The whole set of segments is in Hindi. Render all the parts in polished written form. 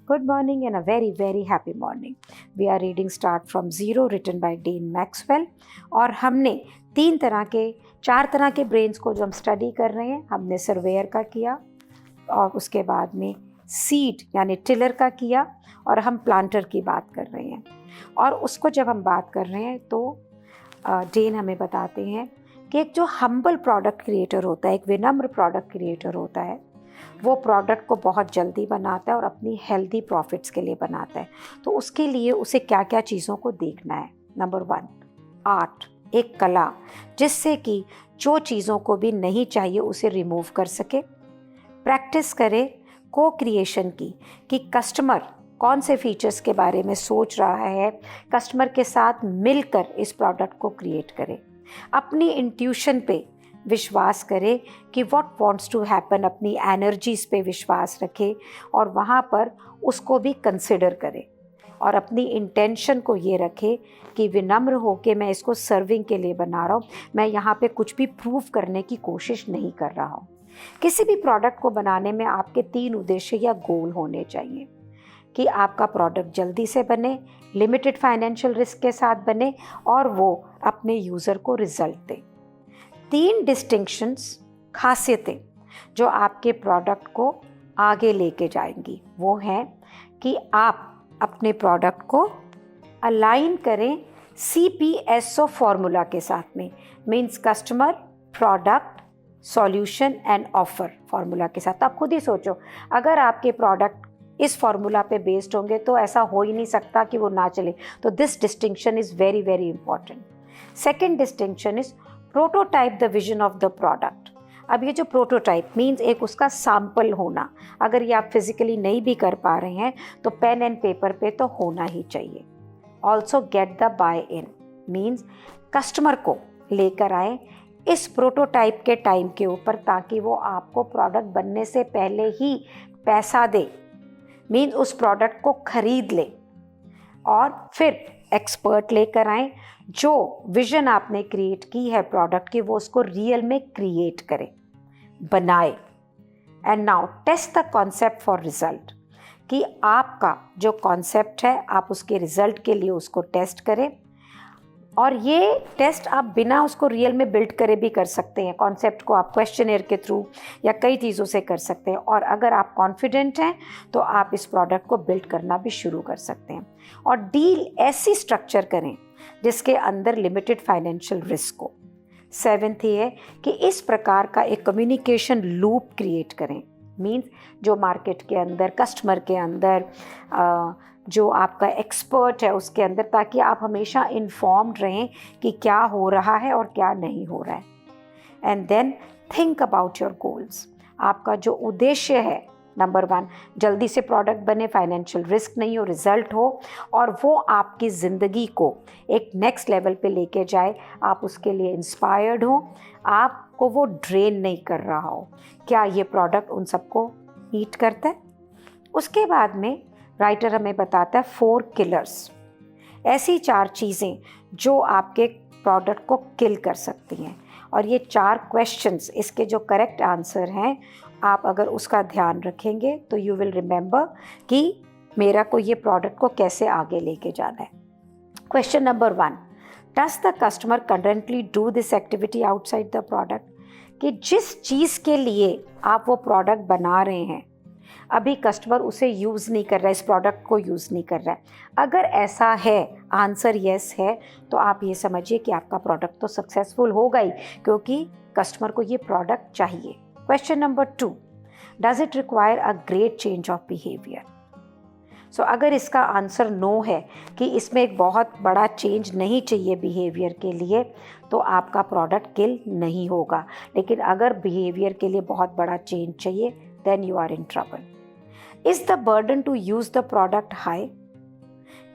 Good morning and a very very happy morning. We are reading Start from Zero written by Dean Maxwell और हमने चार तरह के ब्रेन्स को जो हम स्टडी कर रहे हैं, हमने सर्वेयर का किया और उसके बाद में सीड यानी टिलर का किया और हम प्लांटर की बात कर रहे हैं। और उसको जब हम बात कर रहे हैं तो डेन हमें बताते हैं कि एक जो हम्बल प्रोडक्ट क्रिएटर होता है, एक विनम्र प्रोडक्ट क्रिएटर होता है, वो प्रोडक्ट को बहुत जल्दी बनाता है और अपनी हेल्दी प्रॉफिट्स के लिए बनाता है। तो उसके लिए उसे क्या क्या चीज़ों को देखना है। नंबर 1, आर्ट, एक कला जिससे कि जो चीज़ों को भी नहीं चाहिए उसे रिमूव कर सके। प्रैक्टिस करे को क्रिएशन की कि कस्टमर कौन से फीचर्स के बारे में सोच रहा है, कस्टमर के साथ मिलकर इस प्रोडक्ट को क्रिएट करे। अपनी इंट्यूशन पे विश्वास करे कि व्हाट वांट्स टू हैपन, अपनी एनर्जीज़ पे विश्वास रखे और वहाँ पर उसको भी कंसिडर करे और अपनी इंटेंशन को ये रखे कि विनम्र हो के मैं इसको सर्विंग के लिए बना रहा हूँ, मैं यहाँ पे कुछ भी प्रूव करने की कोशिश नहीं कर रहा हूँ। किसी भी प्रोडक्ट को बनाने में आपके 3 उद्देश्य या गोल होने चाहिए कि आपका प्रोडक्ट जल्दी से बने, लिमिटेड फाइनेंशियल रिस्क के साथ बने और वो अपने यूज़र को रिजल्ट दे। 3 डिस्टिंक्शंस, खासियतें जो आपके प्रोडक्ट को आगे लेके जाएंगी वो हैं कि आप अपने प्रोडक्ट को अलाइन करें CPSO फॉर्मूला के साथ में, means customer, product, solution and offer formula के साथ। आप खुद ही सोचो, अगर आपके प्रोडक्ट इस फॉर्मूला पे बेस्ड होंगे तो ऐसा हो ही नहीं सकता कि वो ना चले। तो this distinction is very very important. Second distinction is prototype the vision of the product. अब ये जो प्रोटोटाइप मीन्स एक उसका सैम्पल होना, अगर ये आप फिजिकली नहीं भी कर पा रहे हैं तो पेन एंड पेपर पे तो होना ही चाहिए। Also get the buy in, means customer को लेकर आए इस प्रोटोटाइप के टाइम के ऊपर ताकि वो आपको प्रोडक्ट बनने से पहले ही पैसा दे, मीन्स उस प्रोडक्ट को खरीद ले। और फिर एक्सपर्ट लेकर आए जो विजन आपने क्रिएट की है प्रोडक्ट की, वो उसको रियल में क्रिएट करे, बनाए। And now test the concept for result, कि आपका जो कॉन्सेप्ट है आप उसके रिजल्ट के लिए उसको टेस्ट करें। और ये टेस्ट आप बिना उसको रियल में बिल्ड करे भी कर सकते हैं। कॉन्सेप्ट को आप क्वेश्चनर के थ्रू या कई चीज़ों से कर सकते हैं। और अगर आप कॉन्फिडेंट हैं तो आप इस प्रोडक्ट को बिल्ड करना भी शुरू कर सकते हैं। और डील ऐसी स्ट्रक्चर करें जिसके अंदर लिमिटेड फाइनेंशियल रिस्क हो। 7th ये है कि इस प्रकार का एक कम्युनिकेशन लूप क्रिएट करें, मीन्स जो मार्केट के अंदर, कस्टमर के अंदर, जो आपका एक्सपर्ट है उसके अंदर, ताकि आप हमेशा इन्फॉर्म्ड रहें कि क्या हो रहा है और क्या नहीं हो रहा है। And then think about your goals. आपका जो उद्देश्य है, नंबर 1, जल्दी से प्रोडक्ट बने, फाइनेंशियल रिस्क नहीं हो, रिजल्ट हो और वो आपकी ज़िंदगी को एक नेक्स्ट लेवल पे लेके जाए, आप उसके लिए इंस्पायर्ड हो, आपको वो ड्रेन नहीं कर रहा हो। क्या ये प्रोडक्ट उन सबको मीट करता है? उसके बाद में राइटर हमें बताता है 4 किलर्स, ऐसी 4 चीज़ें जो आपके प्रोडक्ट को किल कर सकती हैं। और ये 4 क्वेश्चंस, इसके जो करेक्ट आंसर हैं, आप अगर उसका ध्यान रखेंगे तो यू विल रिमेंबर कि मेरा को ये प्रोडक्ट को कैसे आगे लेके जाना है। Question number 1, does the customer currently do this activity outside the product, कि जिस चीज़ के लिए आप वो प्रोडक्ट बना रहे हैं अभी कस्टमर उसे यूज़ नहीं कर रहा है, इस प्रोडक्ट को यूज़ नहीं कर रहा है। अगर ऐसा है, आंसर येस है, तो आप ये समझिए कि आपका प्रोडक्ट तो सक्सेसफुल होगा ही, क्योंकि कस्टमर को ये प्रोडक्ट चाहिए। Question number 2, does it require a great change of behaviour. So अगर इसका आंसर नो है कि इसमें एक बहुत बड़ा चेंज नहीं चाहिए बिहेवियर के लिए, तो आपका प्रोडक्ट किल नहीं होगा। लेकिन अगर बिहेवियर के लिए बहुत बड़ा चेंज चाहिए, then you are in trouble. Is the burden to use the product high,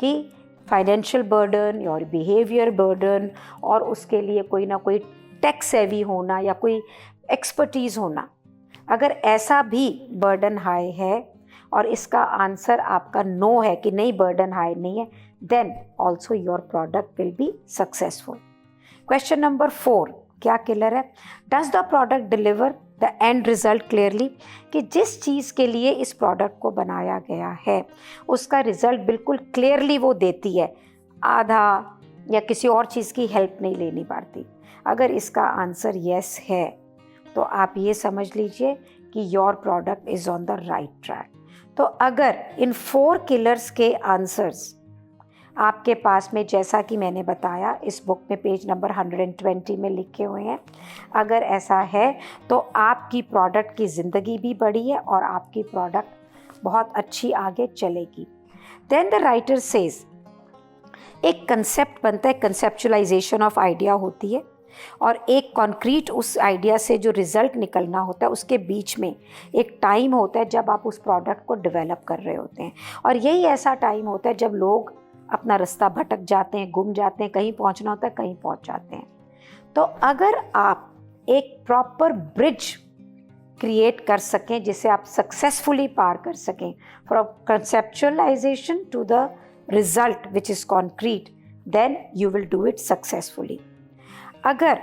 कि फाइनेंशियल बर्डन और बिहेवियर बर्डन और उसके लिए कोई ना कोई टेक सेवी होना या कोई एक्सपर्टीज़ होना, अगर ऐसा भी बर्डन हाई है और इसका आंसर आपका नो है कि नहीं बर्डन हाई नहीं है, then also your product will be successful. Question number 4, क्या किलर है? Does the product deliver the end result clearly, कि जिस चीज़ के लिए इस प्रोडक्ट को बनाया गया है उसका रिज़ल्ट बिल्कुल क्लियरली वो देती है, आधा या किसी और चीज़ की हेल्प नहीं लेनी पड़ती। अगर इसका आंसर येस है तो आप ये समझ लीजिए कि your product is on the right track. तो अगर इन 4 किलर्स के आंसर्स आपके पास में, जैसा कि मैंने बताया इस बुक में पेज नंबर 120 में लिखे हुए हैं, अगर ऐसा है तो आपकी प्रोडक्ट की ज़िंदगी भी बढ़ी है और आपकी प्रोडक्ट बहुत अच्छी आगे चलेगी। देन द राइटर सेज, एक कंसेप्ट बनता है, कंसेप्चुलाइजेशन ऑफ आइडिया होती है, और एक कॉन्क्रीट उस आइडिया से जो रिज़ल्ट निकलना होता है उसके बीच में एक टाइम होता है जब आप उस प्रोडक्ट को डेवलप कर रहे होते हैं। और यही ऐसा टाइम होता है जब लोग अपना रास्ता भटक जाते हैं, गुम जाते हैं, कहीं पहुंचना होता है कहीं पहुंच जाते हैं। तो अगर आप एक प्रॉपर ब्रिज क्रिएट कर सकें जिसे आप सक्सेसफुली पार कर सकें, from conceptualisation to the result which is concrete, then you will do it successfully. अगर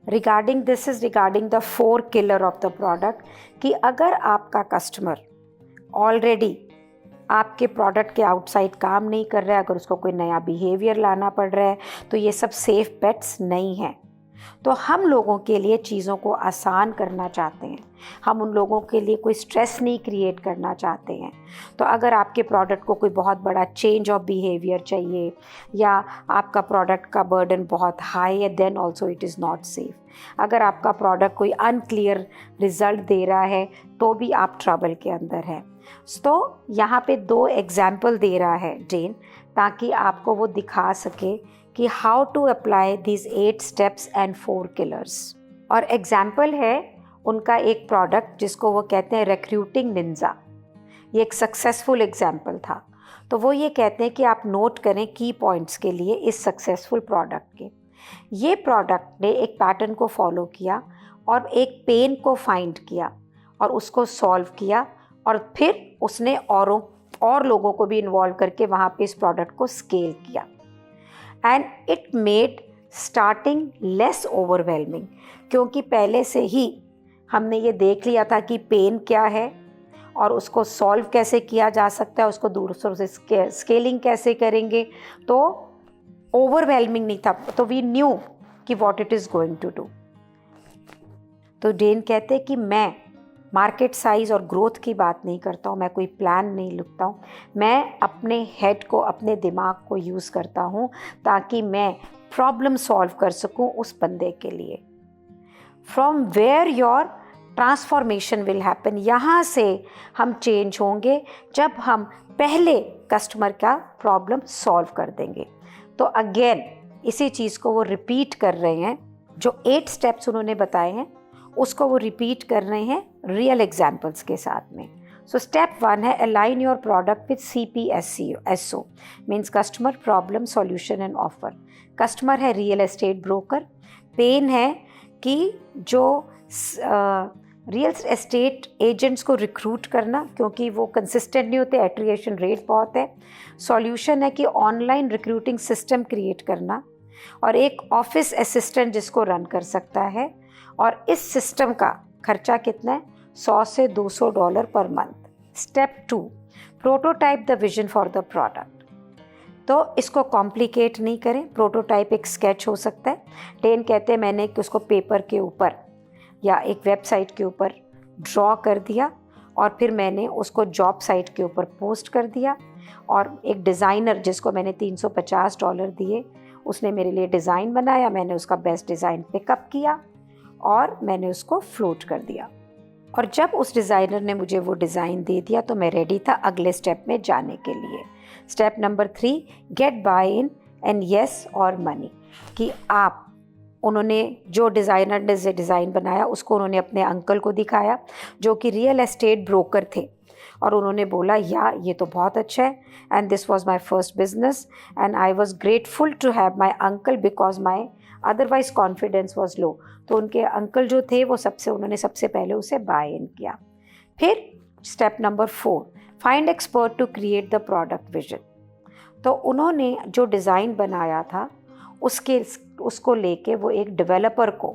regarding this is regarding the 4 killer of the product, कि अगर आपका कस्टमर ऑलरेडी आपके प्रोडक्ट के आउटसाइड काम नहीं कर रहा है, अगर उसको कोई नया बिहेवियर लाना पड़ रहा है, तो ये सब सेफ बेट्स नहीं हैं। तो हम लोगों के लिए चीज़ों को आसान करना चाहते हैं, हम उन लोगों के लिए कोई स्ट्रेस नहीं क्रिएट करना चाहते हैं। तो अगर आपके प्रोडक्ट को कोई बहुत बड़ा चेंज ऑफ बिहेवियर चाहिए या आपका प्रोडक्ट का बर्डन बहुत हाई है, then also it is not safe. अगर आपका प्रोडक्ट कोई अनक्लियर रिजल्ट दे रहा है तो भी आप ट्रबल के अंदर है। तो यहाँ पे 2 एग्जाम्पल दे रहा है डेन, ताकि आपको वो दिखा सके कि how to apply this 8 steps and 4 killers. और एग्जाम्पल है उनका एक प्रोडक्ट जिसको वो कहते हैं रिक्रूटिंग निंजा। ये एक सक्सेसफुल एग्जाम्पल था। तो वो ये कहते हैं कि आप नोट करें की पॉइंट्स के लिए इस सक्सेसफुल प्रोडक्ट के। ये प्रोडक्ट ने एक पैटर्न को फॉलो किया और एक पेन को फाइंड किया और उसको सॉल्व किया, और फिर उसने और लोगों को भी इन्वॉल्व करके वहाँ पे इस प्रोडक्ट को स्केल किया। And it made starting less overwhelming, क्योंकि पहले से ही हमने ये देख लिया था कि पेन क्या है और उसको सॉल्व कैसे किया जा सकता है, उसको दूसरों से स्केलिंग कैसे करेंगे, तो ओवरवेलमिंग नहीं था। तो वी न्यू कि what it is going to do. तो डेन कहते कि मैं मार्केट साइज़ और ग्रोथ की बात नहीं करता हूँ, मैं कोई प्लान नहीं लिखता हूँ, मैं अपने हेड को, अपने दिमाग को यूज़ करता हूँ ताकि मैं प्रॉब्लम सॉल्व कर सकूँ उस बंदे के लिए। From where your transformation will happen, यहाँ से हम चेंज होंगे जब हम पहले कस्टमर का प्रॉब्लम सॉल्व कर देंगे। तो अगेन इसी चीज़ को वो रिपीट कर रहे हैं, जो 8 स्टेप्स उन्होंने बताए हैं उसको वो रिपीट कर रहे हैं रियल एग्जाम्पल्स के साथ में। सो स्टेप 1 है align your product with CPSO, means customer problem solution and offer. Customer है रियल एस्टेट ब्रोकर, पेन है कि जो रियल एस्टेट एजेंट्स को रिक्रूट करना क्योंकि वो कंसिस्टेंट नहीं होते, एट्रिएशन रेट बहुत है। सॉल्यूशन है कि ऑनलाइन रिक्रूटिंग सिस्टम क्रिएट करना, और एक ऑफिस असिस्टेंट जिसको रन कर सकता है। और इस सिस्टम का खर्चा कितना है? $100 से $200 per month. Step 2, prototype the vision for the product. तो इसको कॉम्प्लिकेट नहीं करें, प्रोटोटाइप एक स्केच हो सकता है। टेन कहते हैं मैंने उसको पेपर के ऊपर या एक वेबसाइट के ऊपर ड्रॉ कर दिया और फिर मैंने उसको जॉब साइट के ऊपर पोस्ट कर दिया, और एक डिज़ाइनर जिसको मैंने $350 दिए उसने मेरे लिए डिज़ाइन बनाया, मैंने उसका बेस्ट डिज़ाइन पिकअप किया और मैंने उसको फ्लोट कर दिया। और जब उस डिज़ाइनर ने मुझे वो डिज़ाइन दे दिया तो मैं रेडी था अगले स्टेप में जाने के लिए। Step number 3, get buy in and yes और मनी, कि आप, उन्होंने जो डिज़ाइनर ने डिज़ाइन बनाया उसको उन्होंने अपने अंकल को दिखाया जो कि रियल एस्टेट ब्रोकर थे, और उन्होंने बोला या ये तो बहुत अच्छा है, and this was my first business and I was grateful to have my uncle because my otherwise confidence was low. तो उनके अंकल जो थे वो उन्होंने सबसे पहले उसे बाय इन किया। फिर step number 4, find expert to create the product vision. तो उन्होंने जो डिज़ाइन बनाया था उसको लेके वो एक डेवलपर को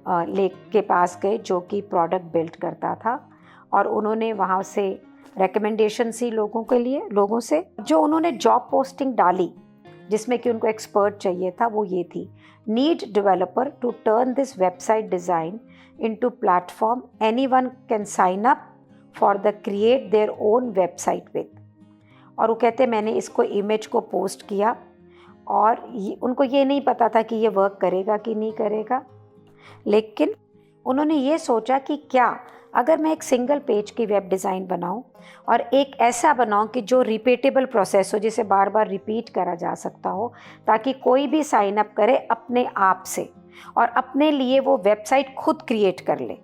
लेक के पास गए जो कि प्रोडक्ट बिल्ड करता था, और उन्होंने वहाँ से रिकमेंडेशन सी लोगों से जो उन्होंने जॉब पोस्टिंग डाली जिसमें कि उनको एक्सपर्ट चाहिए था, वो ये थी, need developer to turn this website design into platform anyone can sign up for the create their own website with. और वो कहते मैंने इसको इमेज को पोस्ट किया और उनको ये नहीं पता था कि ये वर्क करेगा कि नहीं करेगा, लेकिन उन्होंने ये सोचा कि क्या अगर मैं एक सिंगल पेज की वेब डिज़ाइन बनाऊं और एक ऐसा बनाऊं कि जो रिपीटेबल प्रोसेस हो, जिसे बार बार रिपीट करा जा सकता हो, ताकि कोई भी साइन अप करे अपने आप से और अपने लिए वो वेबसाइट खुद क्रिएट कर ले।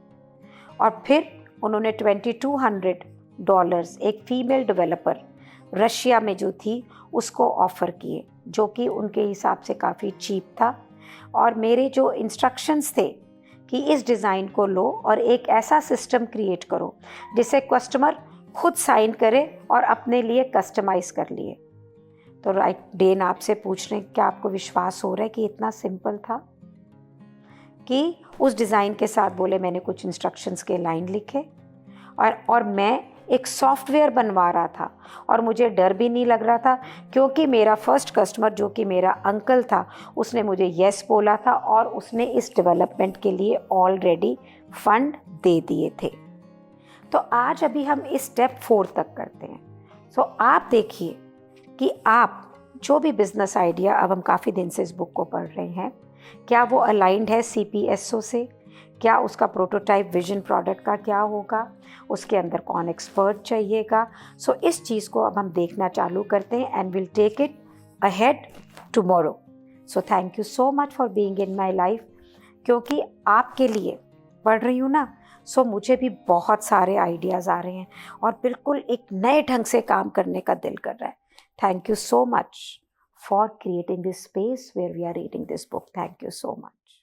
और फिर उन्होंने $2200 एक फ़ीमेल डेवलपर रशिया में जो थी उसको ऑफ़र किए, जो कि उनके हिसाब से काफ़ी चीप था। और मेरे जो इंस्ट्रक्शंस थे कि इस डिज़ाइन को लो और एक ऐसा सिस्टम क्रिएट करो जिसे कस्टमर खुद साइन करे और अपने लिए कस्टमाइज़ कर लिए। तो राइट डेन आपसे पूछ रहे हैं क्या आपको विश्वास हो रहा है कि इतना सिंपल था? कि उस डिज़ाइन के साथ बोले मैंने कुछ इंस्ट्रक्शंस के लाइन लिखे और मैं एक सॉफ्टवेयर बनवा रहा था और मुझे डर भी नहीं लग रहा था, क्योंकि मेरा फर्स्ट कस्टमर जो कि मेरा अंकल था उसने मुझे येस बोला था और उसने इस डेवलपमेंट के लिए ऑलरेडी फंड दे दिए थे। तो आज अभी हम इस स्टेप 4 तक करते हैं। सो आप देखिए कि आप जो भी बिजनेस आइडिया, अब हम काफ़ी दिन से इस बुक को पढ़ रहे हैं, क्या वो अलाइंड है CPSO से? क्या उसका प्रोटोटाइप विजन प्रोडक्ट का क्या होगा, उसके अंदर कौन एक्सपर्ट चाहिएगा? सो इस चीज़ को अब हम देखना चालू करते हैं and will take it ahead tomorrow. So thank you so much for being in my life, क्योंकि आपके लिए पढ़ रही हूँ ना, सो मुझे भी बहुत सारे आइडियाज़ आ रहे हैं और बिल्कुल एक नए ढंग से काम करने का दिल कर रहा है। Thank you so much for creating this space where we are reading this book. Thank you so much.